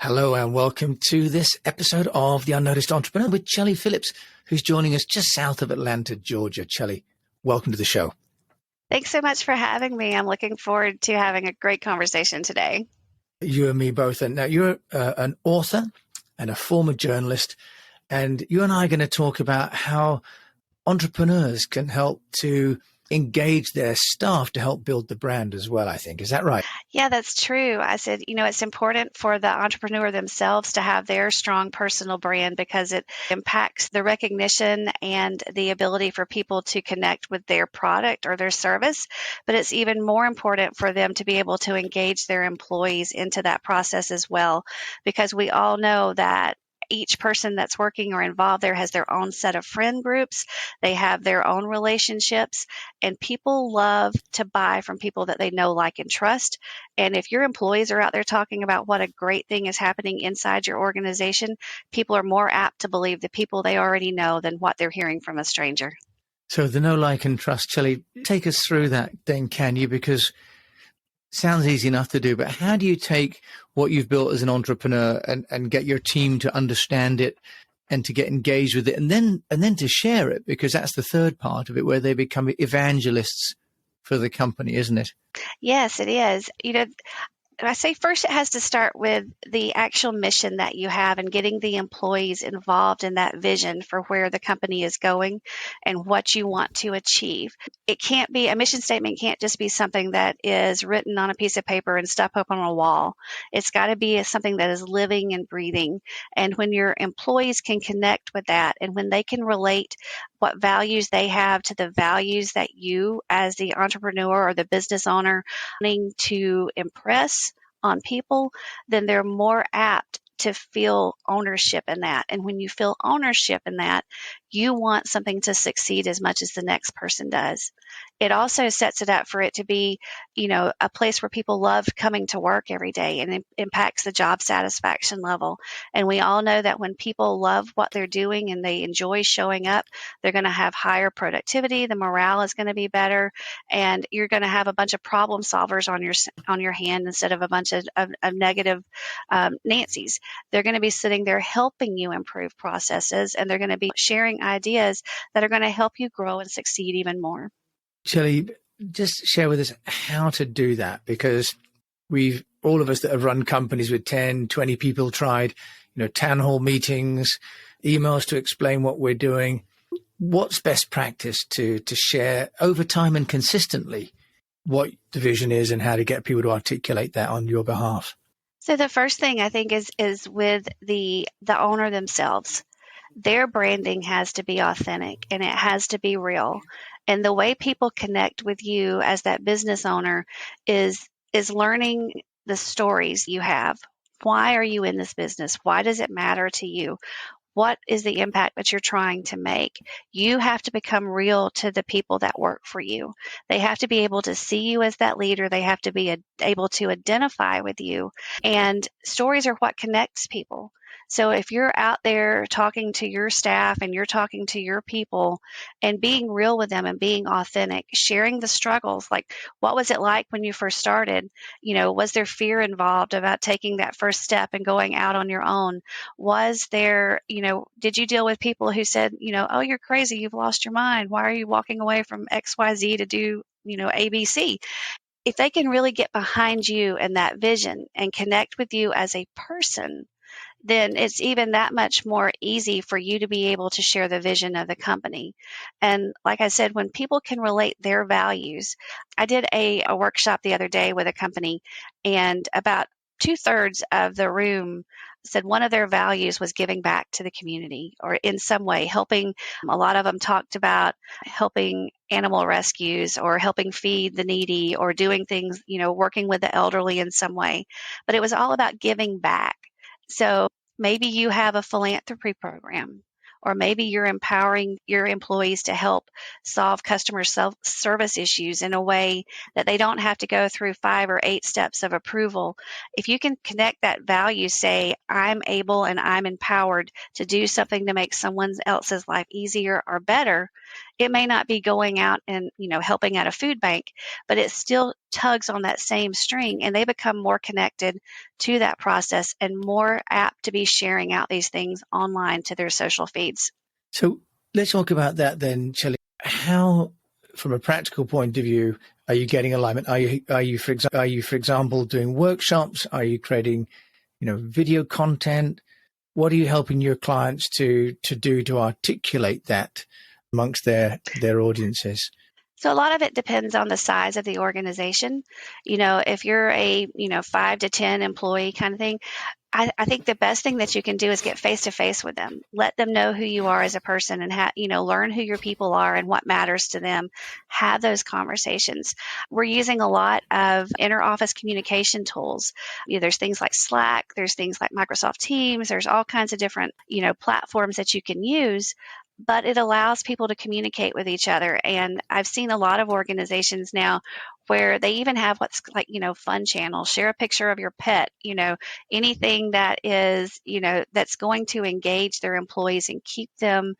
Hello and welcome to this episode of The Unnoticed Entrepreneur with Chelly Phillips, who's joining us just south of Atlanta, Georgia. Chelly, welcome to the show. Thanks so much for having me. I'm looking forward to having a great conversation today. You and me both. And now you're an author and a former journalist, and you and I are going to talk about how entrepreneurs can help to engage their staff to help build the brand as well, I think. Is that right? Yeah, that's true. I said, it's important for the entrepreneur themselves to have their strong personal brand because it impacts the recognition and the ability for people to connect with their product or their service. But it's even more important for them to be able to engage their employees into that process as well, because we all know that each person that's working or involved there has their own set of friend groups. They have their own relationships, and people love to buy from people that they know, like, and trust. And if your employees are out there talking about what a great thing is happening inside your organization, people are more apt to believe the people they already know than what they're hearing from a stranger. So the know, like, and trust, Chelly, take us through that then, can you? Because sounds easy enough to do, but how do you take what you've built as an entrepreneur and get your team to understand it and to get engaged with it and then to share it? Because that's the third part of it, where they become evangelists for the company, isn't it? Yes, it is. I say first it has to start with the actual mission that you have and getting the employees involved in that vision for where the company is going and what you want to achieve. It can't be, a mission statement can't just be something that is written on a piece of paper and stuck up on a wall. It's got to be something that is living and breathing. And when your employees can connect with that and when they can relate what values they have to the values that you as the entrepreneur or the business owner wanting to impress on people, then they're more apt to feel ownership in that. And when you feel ownership in that, you want something to succeed as much as the next person does. It also sets it up for it to be, a place where people love coming to work every day, and it impacts the job satisfaction level. And we all know that when people love what they're doing and they enjoy showing up, they're going to have higher productivity, the morale is going to be better, and you're going to have a bunch of problem solvers on your hand instead of a bunch of negative Nancy's. They're going to be sitting there helping you improve processes, and they're going to be sharing ideas that are going to help you grow and succeed even more. Chelly, just share with us how to do that, because all of us that have run companies with 10, 20 people tried, town hall meetings, emails to explain what we're doing. What's best practice to share over time and consistently what the vision is and how to get people to articulate that on your behalf? So the first thing I think is with the owner themselves. Their branding has to be authentic and it has to be real. And the way people connect with you as that business owner is learning the stories you have. Why are you in this business? Why does it matter to you? What is the impact that you're trying to make? You have to become real to the people that work for you. They have to be able to see you as that leader. They have to be able to identify with you. And stories are what connects people. So if you're out there talking to your staff and you're talking to your people and being real with them and being authentic, sharing the struggles, like what was it like when you first started? Was there fear involved about taking that first step and going out on your own? Was there, did you deal with people who said, oh, you're crazy, you've lost your mind. Why are you walking away from XYZ to do, ABC? If they can really get behind you and that vision and connect with you as a person, then it's even that much more easy for you to be able to share the vision of the company. And like I said, when people can relate their values, I did a workshop the other day with a company, and about 2/3 of the room said one of their values was giving back to the community or in some way helping. A lot of them talked about helping animal rescues or helping feed the needy or doing things, working with the elderly in some way. But it was all about giving back. So maybe you have a philanthropy program, or maybe you're empowering your employees to help solve customer service issues in a way that they don't have to go through 5 or 8 steps of approval. If you can connect that value, say, I'm able and I'm empowered to do something to make someone else's life easier or better, It may not be going out and, helping at a food bank, but it still tugs on that same string, and they become more connected to that process and more apt to be sharing out these things online to their social feeds. So let's talk about that then, Shelley. How, from a practical point of view, are you getting alignment? Are you, for example, doing workshops? Are you creating, video content? What are you helping your clients to do to articulate that amongst their audiences? So a lot of it depends on the size of the organization. If you're a, 5 to 10 employee kind of thing, I think the best thing that you can do is get face to face with them. Let them know who you are as a person and learn who your people are and what matters to them. Have those conversations. We're using a lot of inter-office communication tools. There's things like Slack, there's things like Microsoft Teams, there's all kinds of different, platforms that you can use, but it allows people to communicate with each other. And I've seen a lot of organizations now where they even have what's like, fun channels, share a picture of your pet, anything that is, that's going to engage their employees and keep them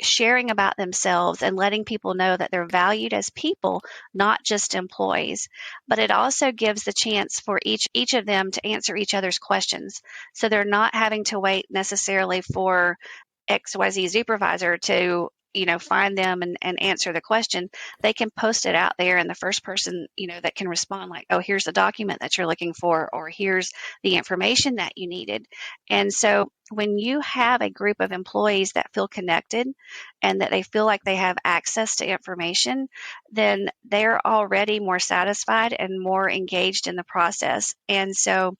sharing about themselves and letting people know that they're valued as people, not just employees. But it also gives the chance for each of them to answer each other's questions. So they're not having to wait necessarily for XYZ supervisor to, find them and answer the question. They can post it out there, and the first person, that can respond like, oh, here's the document that you're looking for, or here's the information that you needed. And so when you have a group of employees that feel connected and that they feel like they have access to information, then they're already more satisfied and more engaged in the process. And so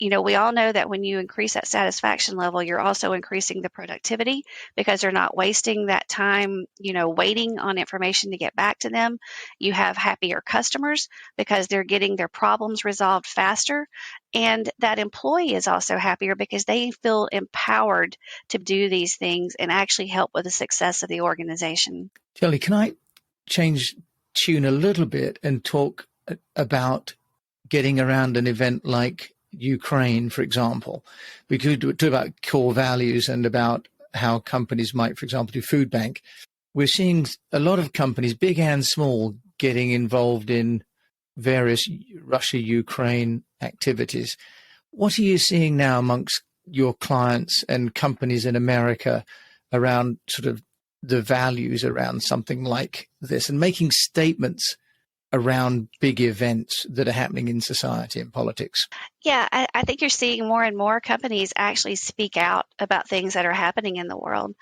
we all know that when you increase that satisfaction level, you're also increasing the productivity because they're not wasting that time, waiting on information to get back to them. You have happier customers because they're getting their problems resolved faster. And that employee is also happier because they feel empowered to do these things and actually help with the success of the organization. Shelley, can I change tune a little bit and talk about getting around an event like Ukraine, for example? We could talk about core values and about how companies might, for example, do food bank. We're seeing a lot of companies, big and small, getting involved in various Russia-Ukraine activities. What are you seeing now amongst your clients and companies in America around sort of the values around something like this and making statements around big events that are happening in society and politics? Yeah, I think you're seeing more and more companies actually speak out about things that are happening in the world.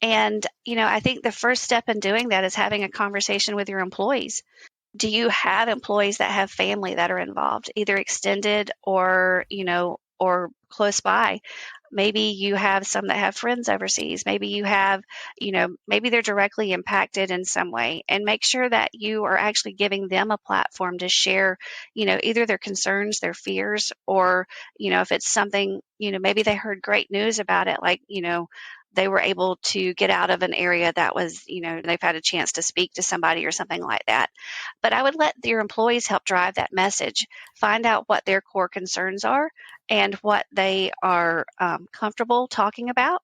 And, I think the first step in doing that is having a conversation with your employees. Do you have employees that have family that are involved, either extended or, or close by? Maybe you have some that have friends overseas. Maybe you have, maybe they're directly impacted in some way, and make sure that you are actually giving them a platform to share, either their concerns, their fears, or, if it's something, maybe they heard great news about it, like, they were able to get out of an area that was, they've had a chance to speak to somebody or something like that. But I would let your employees help drive that message, find out what their core concerns are and what they are comfortable talking about.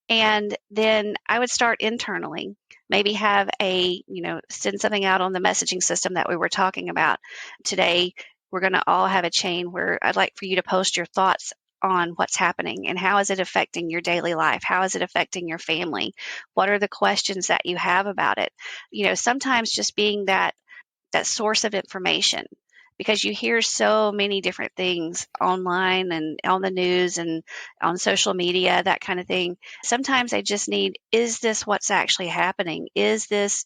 And then I would start internally, maybe have send something out on the messaging system that we were talking about today. We're going to all have a chain where I'd like for you to post your thoughts on what's happening and how is it affecting your daily life? How is it affecting your family? What are the questions that you have about it? Sometimes just being that source of information, because you hear so many different things online and on the news and on social media, that kind of thing. Sometimes they just need, is this what's actually happening? Is this,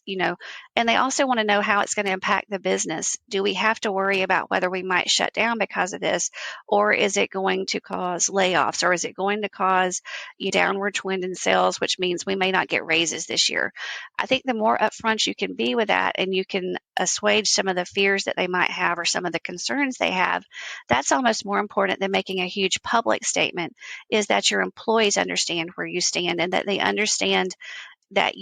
and they also want to know how it's going to impact the business. Do we have to worry about whether we might shut down because of this? Or is it going to cause layoffs? Or is it going to cause a downward trend in sales, which means we may not get raises this year? I think the more upfront you can be with that, and you can assuage some of the fears that they might have or some of the concerns they have, that's almost more important than making a huge public statement, is that your employees understand where you stand and that they understand that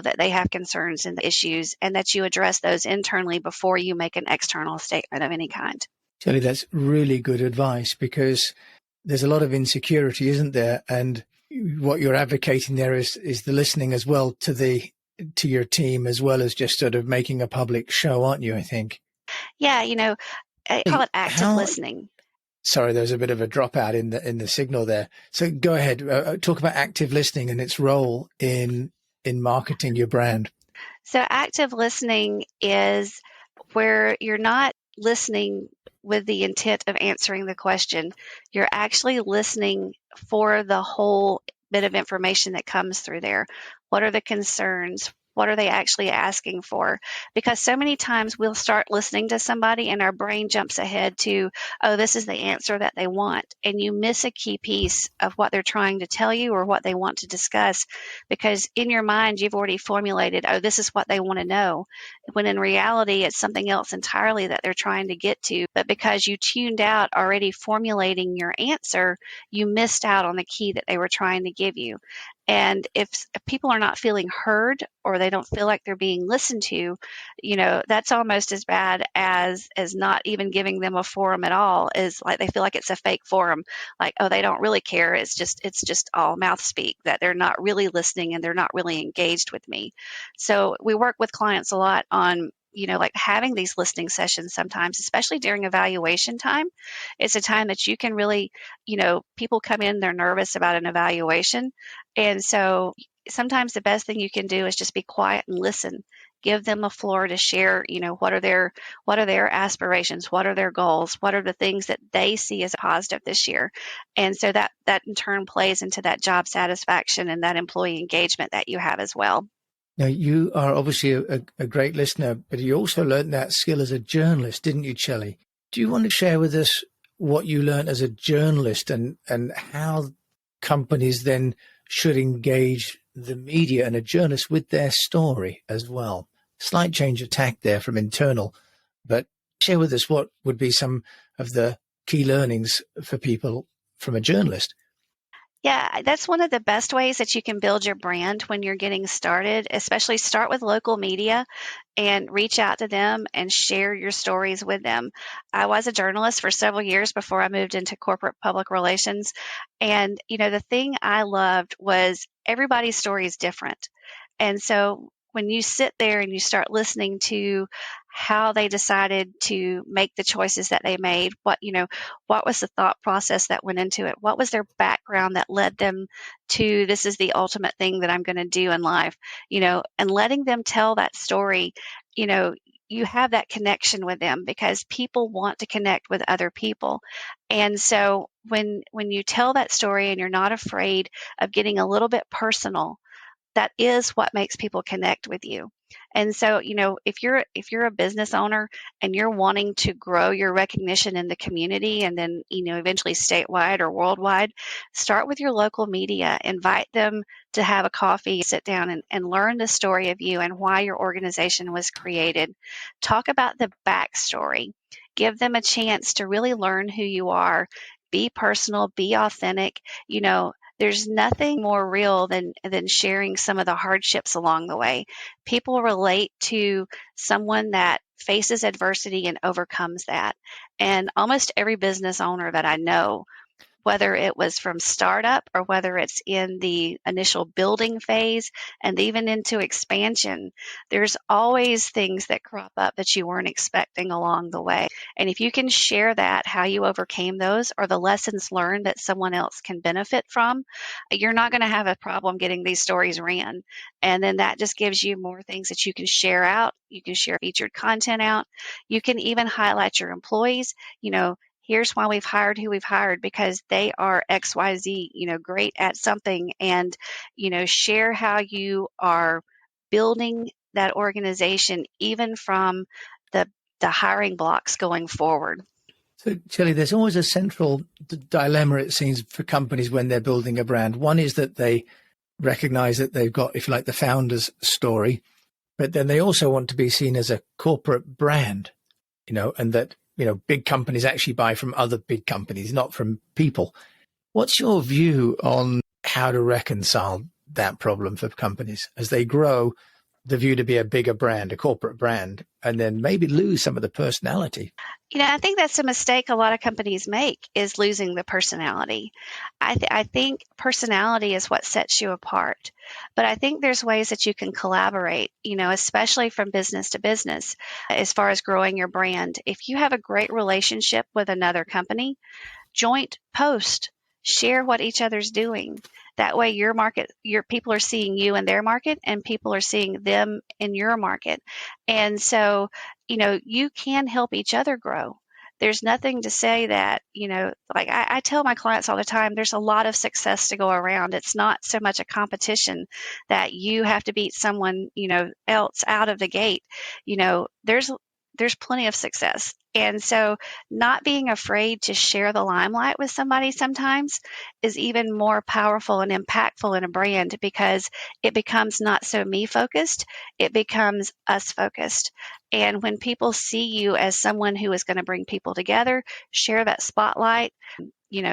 that they have concerns and issues, and that you address those internally before you make an external statement of any kind. Shelley, that's really good advice, because there's a lot of insecurity, isn't there? And what you're advocating there is the listening as well to the to your team as well as just sort of making a public show, aren't you, I think? Yeah, I call Hey, it active listening. sorry, there's a bit of a dropout in the signal there. So go ahead, talk about active listening and its role in marketing your brand. So active listening is where you're not listening with the intent of answering the question. You're actually listening for the whole bit of information that comes through there. What are the concerns? What are they actually asking for? Because so many times we'll start listening to somebody and our brain jumps ahead to, oh, this is the answer that they want. And you miss a key piece of what they're trying to tell you or what they want to discuss, because in your mind, you've already formulated, oh, this is what they want to know, when in reality, it's something else entirely that they're trying to get to. But because you tuned out already formulating your answer, you missed out on the key that they were trying to give you. And if people are not feeling heard or they don't feel like they're being listened to, that's almost as bad as not even giving them a forum at all. Is like they feel like it's a fake forum, like, oh, they don't really care. It's just all mouth speak, that they're not really listening and they're not really engaged with me. So we work with clients a lot on like having these listening sessions sometimes, especially during evaluation time. It's a time that you can really, people come in, they're nervous about an evaluation. And so sometimes the best thing you can do is just be quiet and listen. Give them a floor to share, what are their aspirations, what are their goals, what are the things that they see as positive this year. And so that in turn plays into that job satisfaction and that employee engagement that you have as well. Now, you are obviously a great listener, but you also learned that skill as a journalist, didn't you, Shelley? Do you want to share with us what you learned as a journalist and how companies then should engage the media and a journalist with their story as well? Slight change of tack there from internal, but share with us what would be some of the key learnings for people from a journalist. Yeah, that's one of the best ways that you can build your brand when you're getting started, especially start with local media and reach out to them and share your stories with them. I was a journalist for several years before I moved into corporate public relations. And, the thing I loved was everybody's story is different. And so when you sit there and you start listening to how they decided to make the choices that they made, what was the thought process that went into it? What was their background that led them to, this is the ultimate thing that I'm going to do in life, and letting them tell that story, you have that connection with them because people want to connect with other people. And so when you tell that story and you're not afraid of getting a little bit personal, that is what makes people connect with you. And so, if you're a business owner and you're wanting to grow your recognition in the community and then, eventually statewide or worldwide, start with your local media, invite them to have a coffee, sit down and learn the story of you and why your organization was created. Talk about the backstory. Give them a chance to really learn who you are. Be personal, be authentic. There's nothing more real than sharing some of the hardships along the way. People relate to someone that faces adversity and overcomes that. And almost every business owner that I know, whether it was from startup or whether it's in the initial building phase and even into expansion, there's always things that crop up that you weren't expecting along the way. And if you can share that, how you overcame those or the lessons learned that someone else can benefit from, you're not going to have a problem getting these stories ran. And then that just gives you more things that you can share out. You can share featured content out. You can even highlight your employees. Here's why we've hired who we've hired, because they are XYZ, great at something, and, share how you are building that organization, even from the hiring blocks going forward. So, Shelley, there's always a central dilemma, it seems, for companies when they're building a brand. One is that they recognize that they've got, if you like, the founder's story, but then they also want to be seen as a corporate brand, and that big companies actually buy from other big companies, not from people. What's your view on how to reconcile that problem for companies as they grow the view to be a bigger brand, a corporate brand, and then maybe lose some of the personality? I think that's a mistake a lot of companies make, is losing the personality. I think personality is what sets you apart. But I think there's ways that you can collaborate, especially from business to business, as far as growing your brand. If you have a great relationship with another company, joint post, share what each other's doing. That way your people are seeing you in their market and people are seeing them in your market. And so, you can help each other grow. There's nothing to say that, like I tell my clients all the time, there's a lot of success to go around. It's not so much a competition that you have to beat someone, else out of the gate. There's plenty of success. And so not being afraid to share the limelight with somebody sometimes is even more powerful and impactful in a brand, because it becomes not so me focused, it becomes us focused. And when people see you as someone who is going to bring people together, share that spotlight,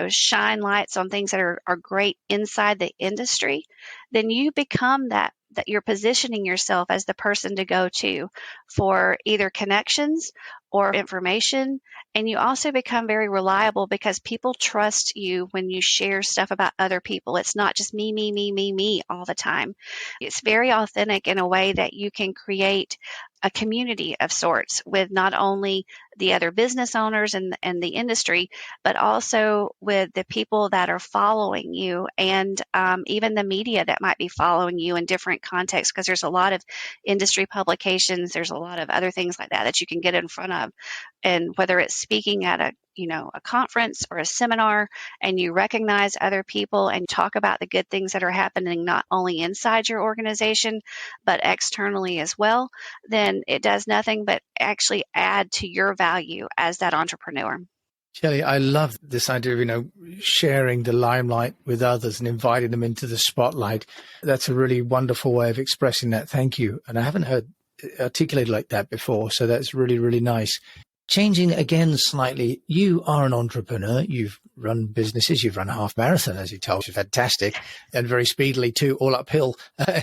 shine lights on things that are great inside the industry, then you become that you're positioning yourself as the person to go to for either connections or information. And you also become very reliable because people trust you when you share stuff about other people. It's not just me, me, me, me, me all the time. It's very authentic in a way that you can create a community of sorts with not only the other business owners and the industry, but also with the people that are following you, and even the media that might be following you in different contexts, because there's a lot of industry publications, there's a lot of other things like that you can get in front of. And whether it's speaking at a conference or a seminar, and you recognize other people and talk about the good things that are happening not only inside your organization but externally as well, then it does nothing but actually add to your value as that entrepreneur. Shelley, I love this idea of, sharing the limelight with others and inviting them into the spotlight. That's a really wonderful way of expressing that. Thank you. And I haven't heard articulated like that before. So that's really, really nice. Changing again slightly, you are an entrepreneur. You've run businesses. You've run a half marathon, as you told us. Fantastic. And very speedily too, all uphill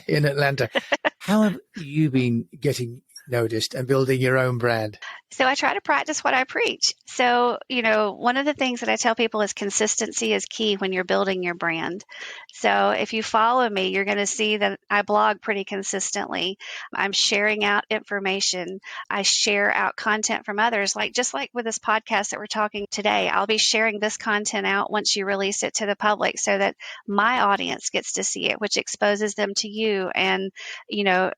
in Atlanta. How have you been getting noticed and building your own brand? So I try to practice what I preach. So, one of the things that I tell people is consistency is key when you're building your brand. So if you follow me, you're going to see that I blog pretty consistently. I'm sharing out information. I share out content from others, just like with this podcast that we're talking today. I'll be sharing this content out once you release it to the public so that my audience gets to see it, which exposes them to you. And,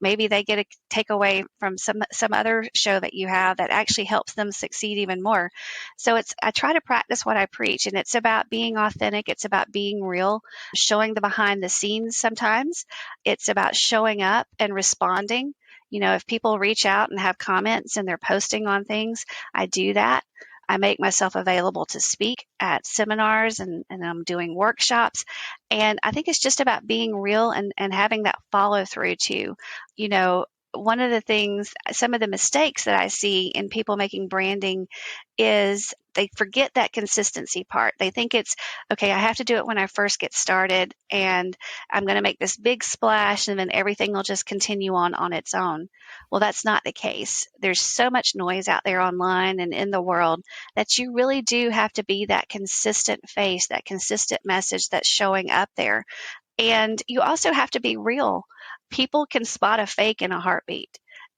maybe they get a takeaway from some other show that you have that actually helps them succeed even more. So I try to practice what I preach, and it's about being authentic. It's about being real, showing the behind the scenes sometimes. It's about showing up and responding. If people reach out and have comments and they're posting on things, I do that. I make myself available to speak at seminars and I'm doing workshops. And I think it's just about being real and having that follow through too. One of the things, some of the mistakes that I see in people making branding is they forget that consistency part. They think it's, okay, I have to do it when I first get started and I'm going to make this big splash and then everything will just continue on its own. Well, that's not the case. There's so much noise out there online and in the world that you really do have to be that consistent face, that consistent message that's showing up there. And you also have to be real. People can spot a fake in a heartbeat.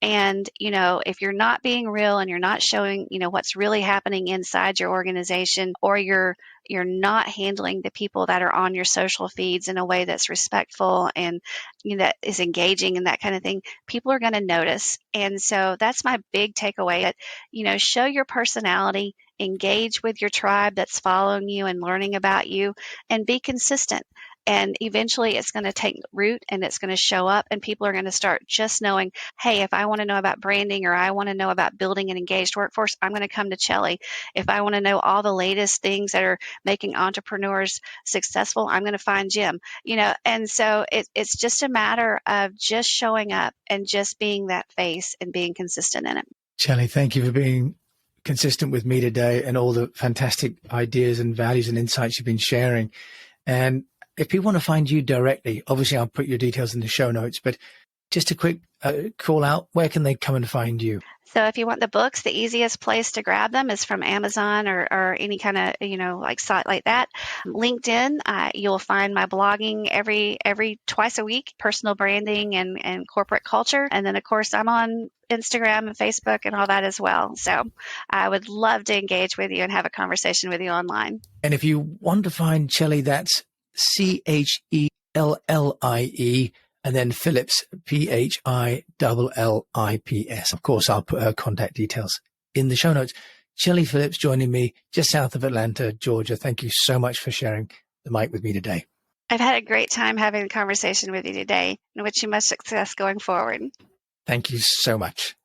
And, if you're not being real and you're not showing, what's really happening inside your organization, or you're not handling the people that are on your social feeds in a way that's respectful and that is engaging and that kind of thing, people are going to notice. And so that's my big takeaway. Show your personality, engage with your tribe that's following you and learning about you, and be consistent. And eventually it's going to take root and it's going to show up, and people are going to start just knowing, hey, if I want to know about branding or I want to know about building an engaged workforce, I'm going to come to Chelly. If I want to know all the latest things that are making entrepreneurs successful, I'm going to find Jim. And so it's just a matter of just showing up and just being that face and being consistent in it. Chelly, thank you for being consistent with me today and all the fantastic ideas and values and insights you've been sharing. And if people want to find you directly, obviously I'll put your details in the show notes, but just a quick call out, where can they come and find you? So if you want the books, the easiest place to grab them is from Amazon or any kind of, like site like that. LinkedIn, you'll find my blogging every twice a week, personal branding and corporate culture. And then, of course, I'm on Instagram and Facebook and all that as well. So I would love to engage with you and have a conversation with you online. And if you want to find Chellie, that's Chellie, and then Phillips, Phillips. Of course, I'll put her contact details in the show notes. Chellie Phillips joining me just south of Atlanta, Georgia. Thank you so much for sharing the mic with me today. I've had a great time having a conversation with you today, and wish you much success going forward. Thank you so much.